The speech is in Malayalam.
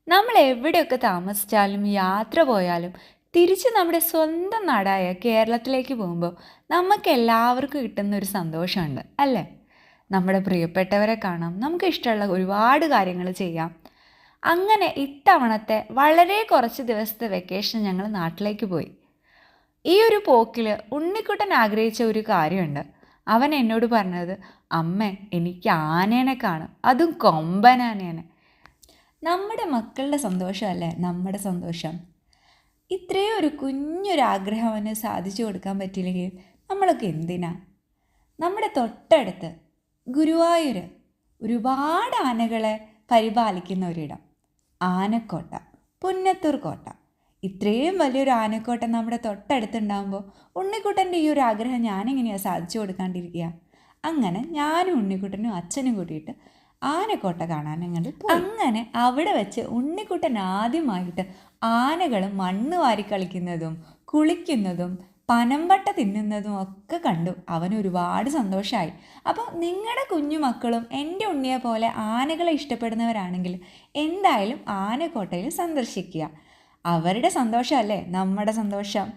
നമ്മൾ എവിടെയൊക്കെ താമസിച്ചാലും യാത്ര പോയാലും തിരിച്ച് നമ്മുടെ സ്വന്തം നാടായ കേരളത്തിലേക്ക് പോകുമ്പോൾ നമുക്ക് എല്ലാവർക്കും കിട്ടുന്ന ഒരു സന്തോഷമുണ്ട് അല്ലേ? നമ്മുടെ പ്രിയപ്പെട്ടവരെ കാണാം, നമുക്ക് ഇഷ്ടമുള്ള ഒരുപാട് കാര്യങ്ങൾ ചെയ്യാം. അങ്ങനെ ഇത്തവണത്തെ വളരെ കുറച്ച് ദിവസത്തെ വെക്കേഷൻ ഞങ്ങൾ നാട്ടിലേക്ക് പോയി. ഈ ഒരു പോക്കിൽ ഉണ്ണിക്കുട്ടൻ ആഗ്രഹിച്ച ഒരു കാര്യമുണ്ട്. അവൻ എന്നോട് പറഞ്ഞത്, അമ്മേ എനിക്ക് ആനേനെ കാണും, അതും കൊമ്പനാനേനെ. നമ്മുടെ മക്കളുടെ സന്തോഷമല്ലേ നമ്മുടെ സന്തോഷം. ഇത്രയും ഒരു കുഞ്ഞൊരാഗ്രഹം അവന് സാധിച്ചു കൊടുക്കാൻ പറ്റിയില്ലെങ്കിൽ നമ്മളൊക്കെ എന്തിനാ? നമ്മുടെ തൊട്ടടുത്ത് ഗുരുവായൂർ ഒരുപാട് ആനകളെ പരിപാലിക്കുന്ന ഒരിടം, ആനക്കോട്ട, പുന്നത്തൂർ കോട്ട. ഇത്രയും വലിയൊരു ആനക്കോട്ട നമ്മുടെ തൊട്ടടുത്തുണ്ടാകുമ്പോൾ ഉണ്ണിക്കുട്ടൻ്റെ ഈ ഒരു ആഗ്രഹം ഞാനെങ്ങനെയാണ് സാധിച്ചു കൊടുക്കാണ്ടിരിക്കുക? അങ്ങനെ ഞാനും ഉണ്ണിക്കുട്ടനും അച്ഛനും കൂടിയിട്ട് ആനക്കോട്ട കാണാൻ ഞങ്ങൾ പോയി. അങ്ങനെ അവിടെ വെച്ച് ഉണ്ണിക്കുട്ടൻ ആദ്യമായിട്ട് ആനകൾ മണ്ണ് വാരി കളിക്കുന്നതും കുളിക്കുന്നതും പനമ്പട്ട തിന്നുന്നതും ഒക്കെ കണ്ടു. അവന് ഒരുപാട് സന്തോഷമായി. അപ്പോൾ നിങ്ങളുടെ കുഞ്ഞു മക്കളും എൻ്റെ ഉണ്ണിയെ പോലെ ആനകളെ ഇഷ്ടപ്പെടുന്നവരാണെങ്കിൽ എന്തായാലും ആനക്കോട്ടയിൽ സന്ദർശിക്കുക. അവരുടെ സന്തോഷമല്ലേ നമ്മുടെ സന്തോഷം.